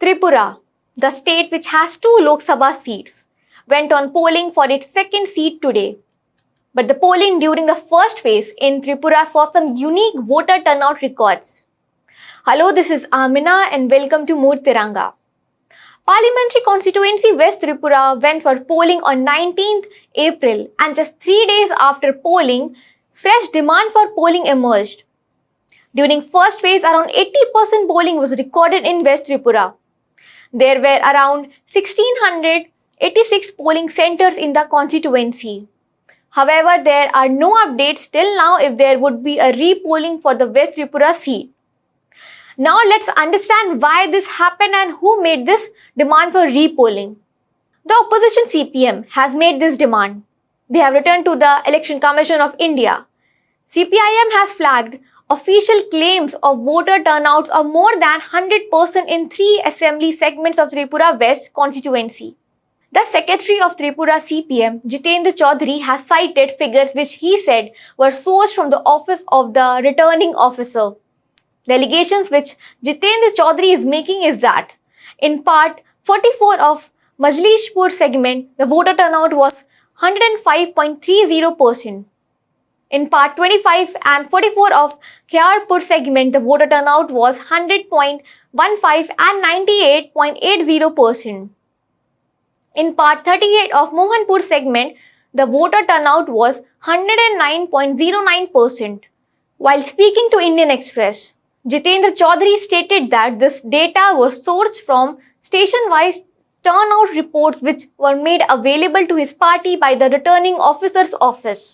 Tripura, the state which has 2 Lok Sabha seats, went on polling for its second seat today. But the polling during the first phase in Tripura saw some unique voter turnout records. Hello, this is Amina and welcome to Moor Tiranga. Parliamentary Constituency West Tripura went for polling on 19th April, and just 3 days after polling, fresh demand for polling emerged. During first phase, around 80% polling was recorded in West Tripura. There were around 1686 polling centers in the constituency. However, there are no updates till now if there would be a re-polling for the West Tripura seat. Now let's understand why this happened and who made this demand for re-polling. The opposition CPM has made this demand. They have returned to the Election Commission of India. CPIM has flagged official claims of voter turnouts of more than 100% in 3 assembly segments of Tripura West constituency. The secretary of Tripura CPM, Jitendra Chaudhary, has cited figures which he said were sourced from the office of the returning officer. The allegations which Jitendra Chaudhary is making is that in part 44 of Majlishpur segment, the voter turnout was 105.30%. In part 25 and 44 of Khyarpur segment, the voter turnout was 100.15 and 98.80%. In part 38 of Mohanpur segment, the voter turnout was 109.09%. While speaking to Indian Express, Jitendra Chaudhary stated that this data was sourced from station-wise turnout reports which were made available to his party by the returning officer's office.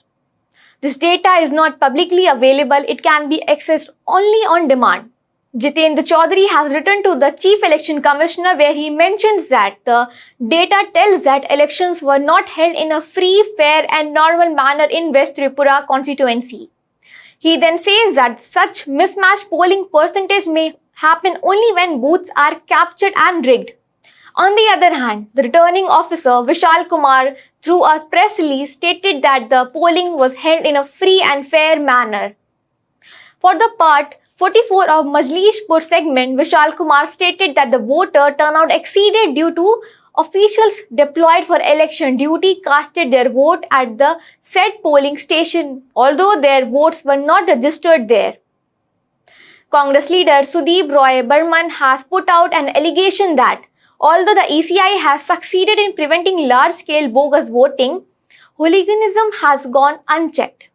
This data is not publicly available, it can be accessed only on demand. Jitendra Chaudhary has written to the Chief Election Commissioner where he mentions that the data tells that elections were not held in a free, fair and normal manner in West Tripura constituency. He then says that such mismatched polling percentage may happen only when booths are captured and rigged. On the other hand, the returning officer Vishal Kumar, through a press release, stated that the polling was held in a free and fair manner. For the part 44 of Majlishpur segment, Vishal Kumar stated that the voter turnout exceeded due to officials deployed for election duty casted their vote at the said polling station, although their votes were not registered there. Congress leader Sudeep Roy Burman has put out an allegation that although the ECI has succeeded in preventing large-scale bogus voting, hooliganism has gone unchecked.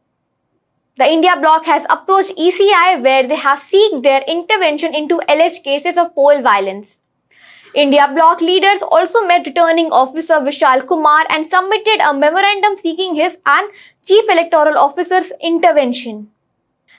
The India bloc has approached ECI where they have sought their intervention into alleged cases of poll violence. India bloc leaders also met returning officer Vishal Kumar and submitted a memorandum seeking his and Chief Electoral Officer's intervention.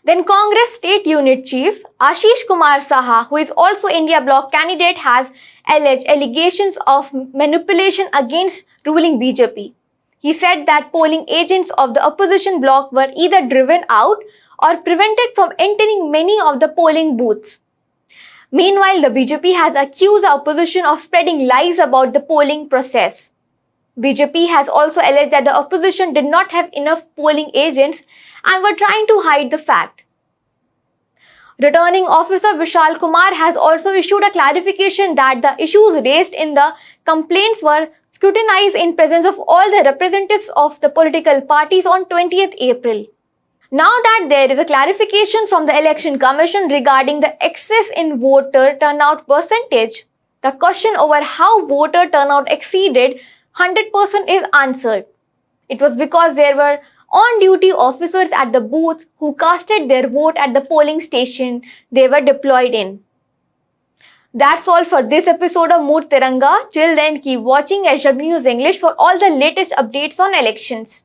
Then Congress State Unit Chief Ashish Kumar Saha, who is also India bloc candidate, has alleged allegations of manipulation against ruling BJP. He said that polling agents of the opposition bloc were either driven out or prevented from entering many of the polling booths. Meanwhile, the BJP has accused the opposition of spreading lies about the polling process. BJP has also alleged that the opposition did not have enough polling agents and were trying to hide the fact. Returning officer Vishal Kumar has also issued a clarification that the issues raised in the complaints were scrutinized in presence of all the representatives of the political parties on 20th April. Now that there is a clarification from the Election Commission regarding the excess in voter turnout percentage, the question over how voter turnout exceeded 100% is answered. It was because there were on-duty officers at the booth who casted their vote at the polling station they were deployed in. That's all for this episode of Moor Tiranga. Till then, keep watching HW News English for all the latest updates on elections.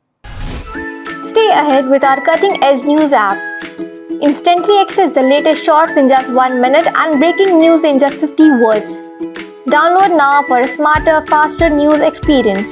Stay ahead with our cutting-edge news app. Instantly access the latest shorts in just 1 minute and breaking news in just 50 words. Download now for a smarter, faster news experience.